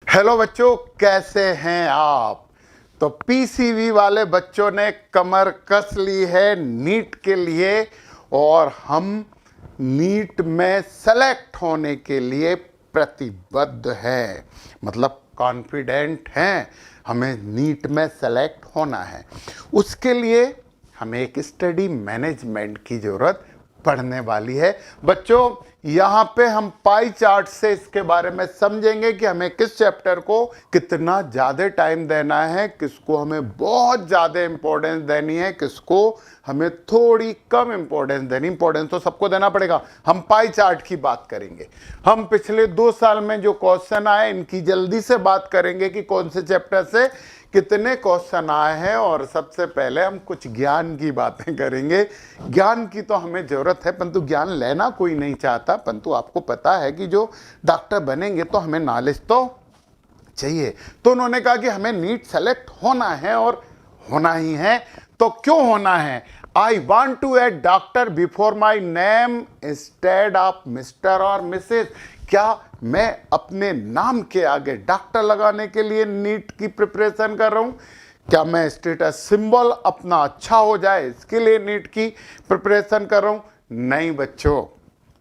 Hello बच्चों, कैसे हैं आप। तो पीसीवी वाले बच्चों ने कमर कस ली है नीट के लिए और हम नीट में सेलेक्ट होने के लिए प्रतिबद्ध हैं, मतलब कॉन्फिडेंट हैं। हमें नीट में सेलेक्ट होना है। उसके लिए हमें एक स्टडी मैनेजमेंट की जरूरत पड़ने वाली है। बच्चों, यहां पे हम पाई चार्ट से इसके बारे में समझेंगे कि हमें किस चैप्टर को कितना ज्यादा टाइम देना है, किसको हमें बहुत ज्यादा इंपॉर्टेंस देनी है, किसको हमें थोड़ी कम इंपॉर्टेंस देनी। इंपॉर्टेंस तो सबको देना पड़ेगा। हम पाई चार्ट की बात करेंगे। हम पिछले 2 साल में जो क्वेश्चन आए इनकी जल्दी से बात करेंगे कि कौन से चैप्टर से कितने क्वेश्चन आए हैं। और सबसे पहले हम कुछ ज्ञान की बातें करेंगे। ज्ञान की तो हमें जरूरत है, परंतु ज्ञान लेना कोई नहीं चाहता। परंतु आपको पता है कि जो डॉक्टर बनेंगे तो हमें नॉलेज तो चाहिए। तो उन्होंने कहा कि हमें नीट सेलेक्ट होना है और होना ही है। तो क्यों होना है? I want to add doctor before my name instead of Mr और मिसेज। क्या मैं अपने नाम के आगे डॉक्टर लगाने के लिए नीट की प्रिपरेशन कर रहा हूं? क्या मैं स्टेटस सिंबल अपना अच्छा हो जाए इसके लिए नीट की प्रिपरेशन कर रहा हूं? नहीं बच्चों,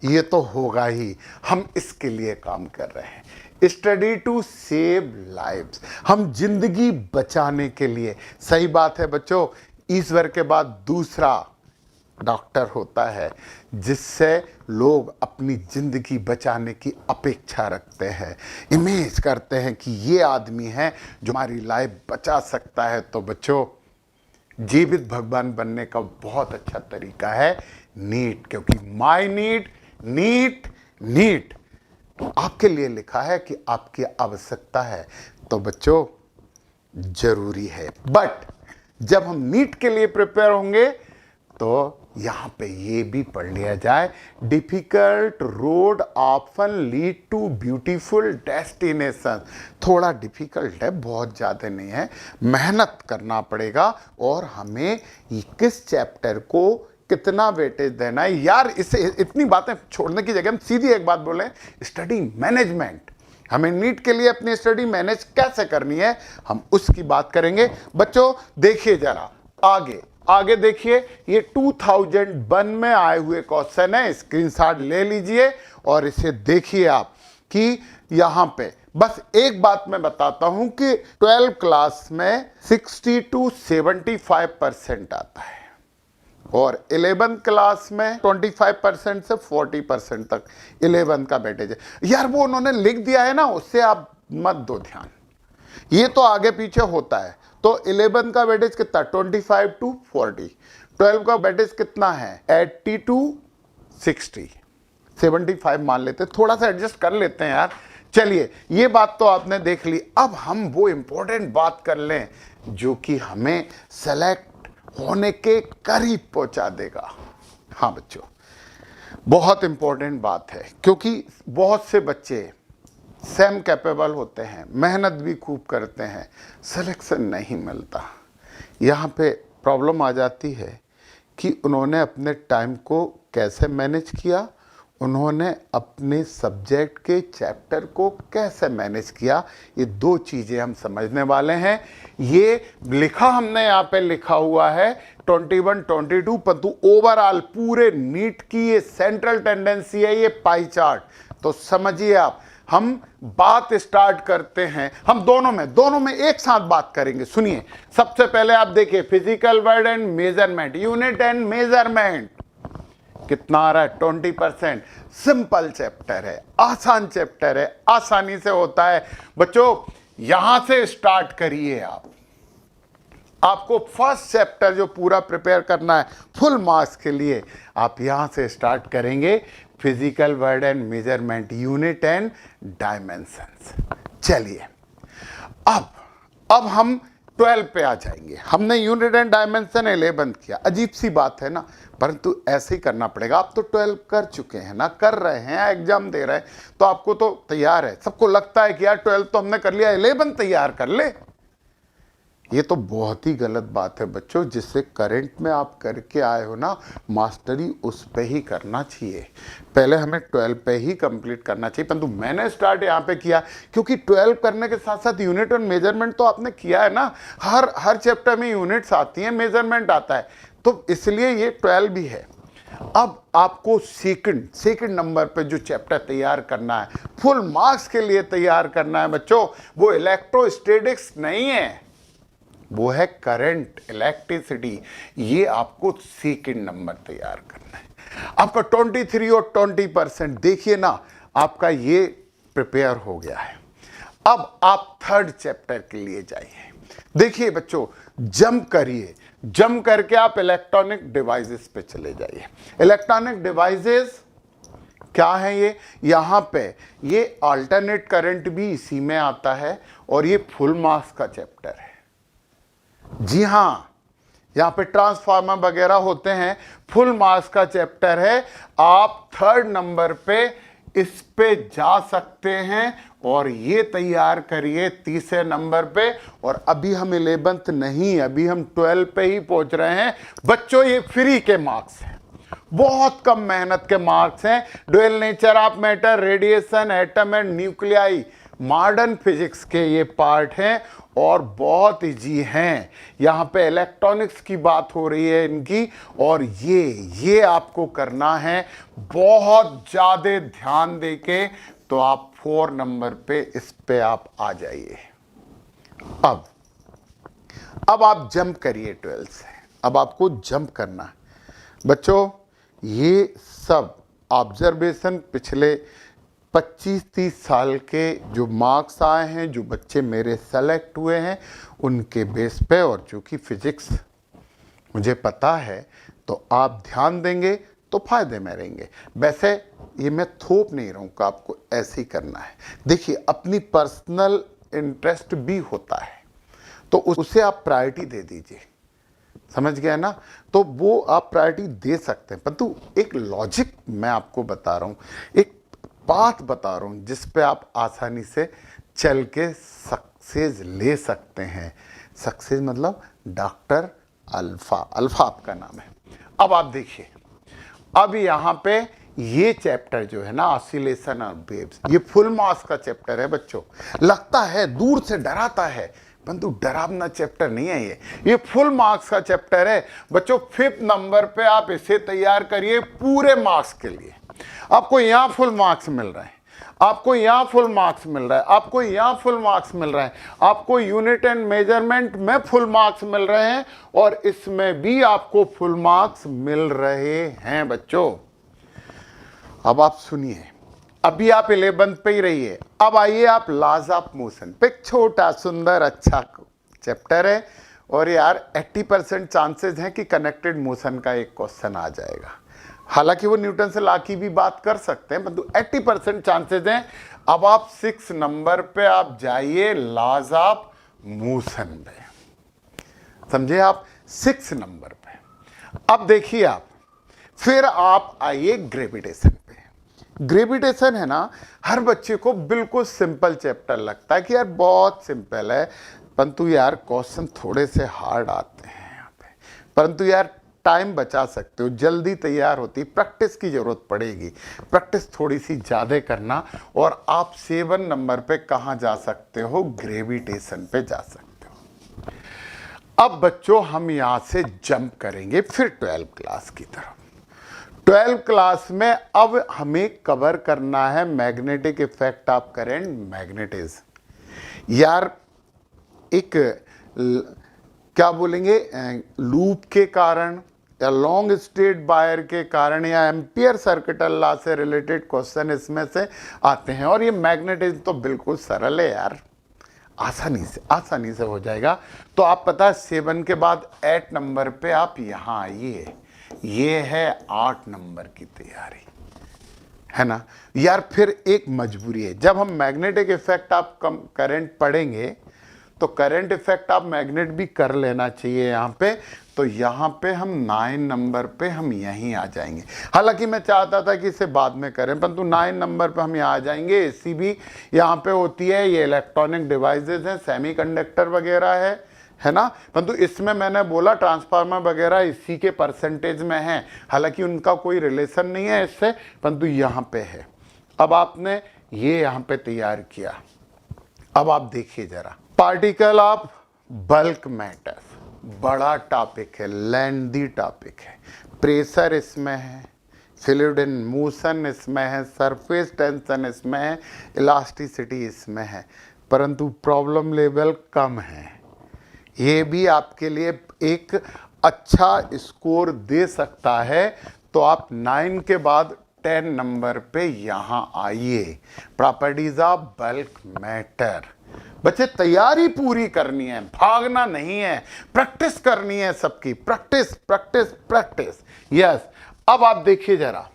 ये तो होगा ही। हम इसके लिए काम कर रहे हैं। स्टडी टू सेव लाइव्स, हम जिंदगी बचाने के लिए। सही बात है बच्चों, ईश्वर के बाद दूसरा डॉक्टर होता है जिससे लोग अपनी जिंदगी बचाने की अपेक्षा रखते हैं, इमेज करते हैं कि ये आदमी है जो हमारी लाइफ बचा सकता है। तो बच्चों, जीवित भगवान बनने का बहुत अच्छा तरीका है नीट, क्योंकि माय नीट नीट नीट आपके लिए लिखा है कि आपकी आवश्यकता है। तो बच्चों, जरूरी है। बट जब हम नीट के लिए प्रिपेयर होंगे तो यहां पे ये भी पढ़ लिया जाए, difficult road often lead to beautiful destination. थोड़ा डिफिकल्ट है, बहुत ज्यादा नहीं है। मेहनत करना पड़ेगा और हमें किस चैप्टर को कितना वेटेज देना है। यार, इसे इतनी बातें छोड़ने की जगह हम सीधी एक बात बोलें, स्टडी मैनेजमेंट। हमें नीट के लिए अपनी स्टडी मैनेज कैसे करनी है, हम उसकी बात करेंगे। बच्चों देखिए जरा आगे आगे देखिए, ये 2001 में आए हुए क्वेश्चन है। स्क्रीनशॉट ले लीजिए और इसे देखिए आप कि यहां पे बस एक बात मैं बताता हूं कि 12 क्लास में 60 to 75% आता है और 11th क्लास में 25% से 40% तक 11th का वेटेज है। यार, वो उन्होंने लिख दिया है ना, उससे आप मत दो ध्यान, ये तो आगे पीछे होता है। तो 11 का वेटेज कितना? 25 to 40। 12 का वेटेज कितना है? 80 to 60। 75 मान लेते हैं, थोड़ा सा एडजस्ट कर लेते हैं यार। चलिए, ये बात तो आपने देख ली। अब हम वो इंपॉर्टेंट बात कर लें जो कि हमें सेलेक्ट होने के करीब पहुंचा देगा। हाँ बच्चों, बहुत इंपॉर्टेंट बात है, क्योंकि बहुत से बच्चे सेम कैपेबल होते हैं, मेहनत भी खूब करते हैं, सिलेक्शन नहीं मिलता। यहाँ पे प्रॉब्लम आ जाती है कि उन्होंने अपने टाइम को कैसे मैनेज किया, उन्होंने अपने सब्जेक्ट के चैप्टर को कैसे मैनेज किया। ये 2 चीज़ें हम समझने वाले हैं। ये लिखा हमने यहाँ पे लिखा हुआ है 21, 22, परंतु ओवरऑल पूरे नीट की ये सेंट्रल टेंडेंसी है, ये पाई चार्ट। तो समझिए आप, हम बात स्टार्ट करते हैं। हम दोनों में एक साथ बात करेंगे। सुनिए, सबसे पहले आप देखिए physical word and measurement, unit and measurement कितना आ रहा है? 20%। सिंपल चैप्टर है, आसान चैप्टर है, आसानी से होता है। बच्चों यहां से स्टार्ट करिए आप। आपको फर्स्ट चैप्टर जो पूरा प्रिपेयर करना है फुल मार्क्स के लिए, आप यहां से स्टार्ट करेंगे। Physical word and measurement, unit and dimensions. चलिए, अब हम 12 पे आ जाएंगे। हमने यूनिट एंड डायमेंशन 11 किया, अजीब सी बात है ना, परंतु ऐसे ही करना पड़ेगा। आप तो 12 कर चुके हैं ना, कर रहे हैं, एग्जाम दे रहे हैं, तो आपको तो तैयार है। सबको लगता है कि यार 12 तो हमने कर लिया, 11 तैयार कर ले। ये तो बहुत ही गलत बात है बच्चों। जिससे करंट में आप करके आए हो ना मास्टरी, उस पे ही करना चाहिए। पहले हमें 12 पे ही कंप्लीट करना चाहिए, परंतु मैंने स्टार्ट यहाँ पे किया क्योंकि 12 करने के साथ साथ यूनिट और मेजरमेंट तो आपने किया है ना। हर चैप्टर में यूनिट्स आती हैं, मेजरमेंट आता है, तो इसलिए ये 12 भी है। अब आपको सेकंड नंबर पे जो चैप्टर तैयार करना है, फुल मार्क्स के लिए तैयार करना है बच्चों, वो इलेक्ट्रोस्टैटिक्स नहीं है, वो है करंट, इलेक्ट्रिसिटी। ये आपको सेकंड नंबर तैयार करना है। आपका 23 और 20% देखिए ना, आपका ये प्रिपेयर हो गया है। अब आप थर्ड चैप्टर के लिए जाइए। देखिए बच्चों, जंप करिए, जंप करके आप इलेक्ट्रॉनिक डिवाइसेस पे चले जाइए। इलेक्ट्रॉनिक डिवाइसेस क्या है ये? यहां पे ये अल्टरनेट करंट भी इसी में आता है और ये फुल मार्क्स का चैप्टर है। जी हां, यहां पे ट्रांसफार्मर वगैरह होते हैं, फुल मार्क्स का चैप्टर है। आप थर्ड नंबर पे इस पे जा सकते हैं और ये तैयार करिए तीसरे नंबर पे। और अभी हम 11th नहीं, अभी हम 12 पे ही पहुंच रहे हैं बच्चों। ये फ्री के मार्क्स हैं, बहुत कम मेहनत के मार्क्स हैं। Dual nature of matter, radiation, atom and nuclei, modern physics के ये पार्ट हैं और बहुत इजी हैं। यहाँ पे इलेक्ट्रॉनिक्स की बात हो रही है इनकी, और ये आपको करना है बहुत ज़्यादा ध्यान देके। तो आप 4 नंबर पे इस पे आप आ जाइए। अब आप जंप करिए 12 से। अब आपको जंप करना है बच्चों। ये सब ऑब्जर्वेशन पिछले 25-30 साल के जो मार्क्स आए हैं, जो बच्चे मेरे सेलेक्ट हुए हैं, उनके बेस पे, और चूंकि फिजिक्स मुझे पता है तो आप ध्यान देंगे तो फायदे में रहेंगे। वैसे ये मैं थोप नहीं रहा हूँ कि आपको ऐसे ही करना है। देखिए, अपनी पर्सनल इंटरेस्ट भी होता है तो उसे आप प्रायोरिटी दे दीजिए, समझ गया ना? तो वो आप प्रायोरिटी दे सकते हैं, परंतु एक लॉजिक मैं आपको बता रहा हूँ, एक बात बता रहा हूँ जिस पे आप आसानी से चल के सक्सेस ले सकते हैं। सक्सेस मतलब डॉक्टर अल्फा, अल्फा आपका नाम है। अब आप देखिए, अब यहाँ पे ये चैप्टर जो है ना, ऑसिलेशन ऑफ वेव्स, ये फुल मार्क्स का चैप्टर है बच्चों। लगता है दूर से डराता है, परंतु डरावना चैप्टर नहीं है ये फुल मार्क्स का चैप्टर है बच्चों। 5th नंबर पे आप इसे तैयार करिए पूरे मार्क्स के लिए। आपको यहाँ फुल मार्क्स मिल रहा है, आपको यहाँ फुल मार्क्स मिल रहा है, आपको यहाँ फुल मार्क्स मिल रहा है, आपको यूनिट एंड मेजरमेंट में फुल मार्क्स मिल रहे हैं, और इसमें भी आपको फुल मार्क्स मिल रहे हैं बच्चों। अब आप सुनिए, अभी आप 11th पे ही रहिए। अब आइए आप लॉज ऑफ मोशन पे। छोटा सुंदर अच्छा चैप्टर है, और यार 80% चांसेस हैं कि कनेक्टेड मोशन का एक क्वेश्चन आ जाएगा। हालांकि वो न्यूटन से लॉ की भी बात कर सकते हैं, परंतु 80% चांसेस हैं। अब आप 6 नंबर पे आप जाइए, लॉज ऑफ मोशन पे, समझे आप? 6 नंबर पे। अब देखिए आप, फिर आप आइए ग्रेविटेशन पे। ग्रेविटेशन है ना, हर बच्चे को बिल्कुल सिंपल चैप्टर लगता है कि यार बहुत सिंपल है, परंतु यार क्वेश्चन थोड़े से हार्ड आते हैं यहाँ पे। परंतु यार टाइम बचा सकते हो, जल्दी तैयार होती, प्रैक्टिस की जरूरत पड़ेगी, प्रैक्टिस थोड़ी सी ज़्यादा करना, और आप 7 नंबर पे कहाँ जा सकते हो? ग्रेविटेशन पे जा सकते हो। अब बच्चों हम यहाँ से जंप करेंगे फिर 12th क्लास की तरफ। 12th क्लास में अब हमें कवर करना है magnetic effect of current, magnetism. यार एक क्या बोलेंगे, लूप के कारण या लॉन्ग स्ट्रेट वायर के कारण या एम्पियर सर्किटल लॉ से रिलेटेड क्वेश्चन इसमें से आते हैं। और ये मैग्नेटिज्म तो बिल्कुल सरल है यार, आसानी से हो जाएगा। तो आप पता है 7 के बाद 8 नंबर पे आप यहाँ आइए। ये है 8 नंबर की तैयारी, है ना यार। फिर एक मजबूरी है, जब हम मैग्नेटिक इफेक्ट ऑफ करंट पढ़ेंगे तो करंट इफेक्ट ऑफ मैग्नेट भी कर लेना चाहिए यहाँ पे। तो यहाँ पे हम 9 नंबर पे हम यहीं आ जाएंगे। हालांकि मैं चाहता था कि इसे बाद में करें, परंतु 9 नंबर पे हम यहाँ आ जाएंगे। एसी भी यहाँ पे होती है, ये इलेक्ट्रॉनिक डिवाइसेस हैं, सेमीकंडक्टर वगैरह है, है ना। परंतु इसमें मैंने बोला ट्रांसफार्मर वगैरह इसी के परसेंटेज में है, हालांकि उनका कोई रिलेशन नहीं है इससे, परंतु यहाँ पे है। अब आपने ये यहाँ पे तैयार किया। अब आप देखिए जरा, पार्टिकल ऑफ बल्क मैटर, बड़ा टॉपिक है, लेंथी टॉपिक है। प्रेशर इसमें है, फ्लूइड इन मोशन इसमें है, सरफेस टेंशन इसमें है, इलास्टिसिटी इसमें है, परंतु प्रॉब्लम लेवल कम है। ये भी आपके लिए एक अच्छा स्कोर दे सकता है। तो आप 9 के बाद 10 नंबर पे यहाँ आइए, प्रॉपर्टीज ऑफ बल्क मैटर। बच्चे तैयारी पूरी करनी है, भागना नहीं है, प्रैक्टिस करनी है सबकी, प्रैक्टिस प्रैक्टिस प्रैक्टिस। यस, अब आप देखिए जरा,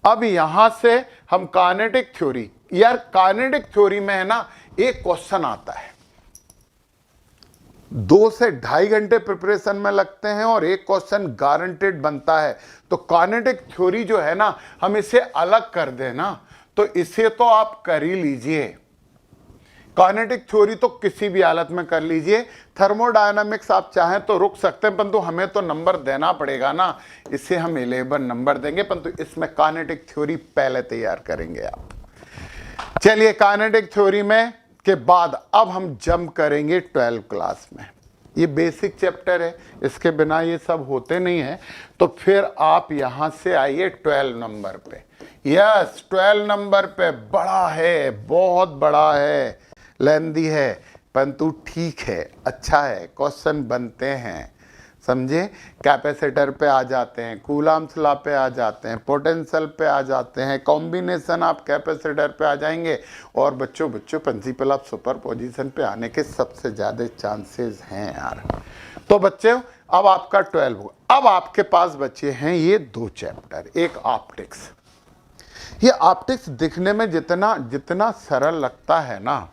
अब यहां से हम काइनेटिक थ्योरी, यार काइनेटिक थ्योरी में है ना एक क्वेश्चन आता है, 2 से 2.5 घंटे प्रिपरेशन में लगते हैं और एक क्वेश्चन गारंटेड बनता है। तो काइनेटिक थ्योरी जो है ना, हम इसे अलग कर दें ना, तो इसे तो आप कर ही लीजिए, काइनेटिक थ्योरी तो किसी भी हालत में कर लीजिए। थर्मोडायनामिक्स आप चाहें तो रुक सकते हैं, परंतु हमें तो नंबर देना पड़ेगा ना, इसे हम 11 नंबर देंगे, परंतु इसमें काइनेटिक थ्योरी पहले तैयार करेंगे आप। चलिए, काइनेटिक थ्योरी में के बाद अब हम जंप करेंगे 12 क्लास में। ये बेसिक चैप्टर है, इसके बिना ये सब होते नहीं है। तो फिर आप यहां से आइए 12 नंबर पे। यस, 12 नंबर पे बड़ा है, बहुत बड़ा है, लेंदी है, परंतु ठीक है, अच्छा है, क्वेश्चन बनते हैं, समझे। कैपेसिटर पे आ जाते हैं, कूलम्ब्स लॉ पे आ जाते हैं, पोटेंशियल पे आ जाते हैं, कॉम्बिनेशन ऑफ कैपेसिटर पे आ जाएंगे, और बच्चों प्रिंसिपल ऑफ सुपरपोजिशन पे आने के सबसे ज़्यादा चांसेस हैं यार। तो बच्चों, अब आपका 12 होगा। अब आपके पास बच्चे हैं ये 2 चैप्टर, एक ऑप्टिक्स। ये ऑप्टिक्स दिखने में जितना जितना सरल लगता है ना,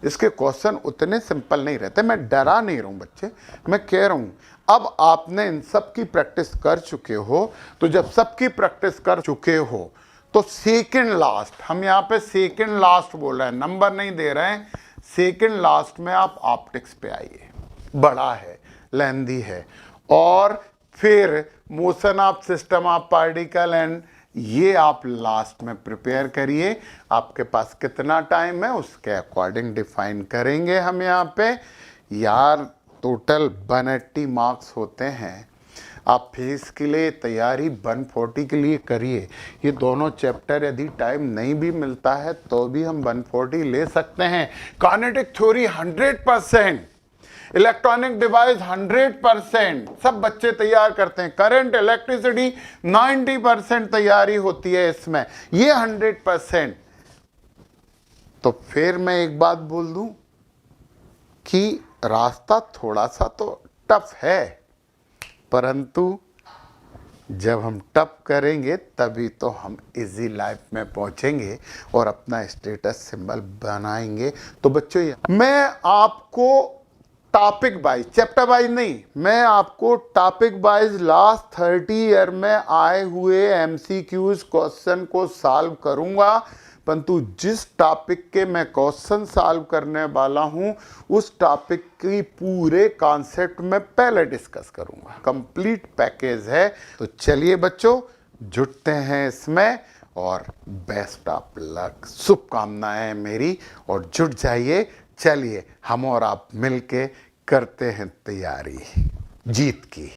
इसके क्वेश्चन उतने सिंपल नहीं रहते। मैं डरा नहीं रहा हूं बच्चे, मैं कह रहा हूं अब आपने इन सब की प्रैक्टिस कर चुके हो, तो जब सबकी प्रैक्टिस कर चुके हो तो सेकंड लास्ट, हम यहाँ पे सेकंड लास्ट बोल रहे हैं, नंबर नहीं दे रहे हैं, सेकंड लास्ट में आप ऑप्टिक्स पे आइए। बड़ा है, लेंदी है, और फिर motion of system of particle and, ये आप लास्ट में प्रिपेयर करिए। आपके पास कितना टाइम है उसके अकॉर्डिंग डिफाइन करेंगे हम यहाँ पे। यार टोटल 180 मार्क्स होते हैं। आप फेस के लिए तैयारी 140 के लिए करिए। ये दोनों चैप्टर यदि टाइम नहीं भी मिलता है तो भी हम 140 ले सकते हैं। काइनेटिक थ्योरी 100%, इलेक्ट्रॉनिक डिवाइस 100%, सब बच्चे तैयार करते हैं। करंट, इलेक्ट्रिसिटी 90% तैयारी होती है इसमें, ये 100%। तो फिर मैं एक बात बोल दूं कि रास्ता थोड़ा सा तो टफ है, परंतु जब हम टफ करेंगे तभी तो हम इजी लाइफ में पहुंचेंगे और अपना स्टेटस सिंबल बनाएंगे। तो बच्चों, मैं आपको टॉपिक वाइज, चैप्टर वाइज नहीं, मैं आपको टॉपिक वाइज लास्ट 30 ईयर में आए हुए एमसीक्यूज क्वेश्चन को सॉल्व करूंगा, परंतु जिस टॉपिक के मैं क्वेश्चन सॉल्व करने वाला हूं उस टॉपिक की पूरे कॉन्सेप्ट में पहले डिस्कस करूंगा। कंप्लीट पैकेज है। तो चलिए बच्चों, जुटते हैं इसमें, और बेस्ट ऑफ लक, शुभकामनाएं मेरी, और जुट जाइए। चलिए, हम और आप मिलके करते हैं तैयारी जीत की।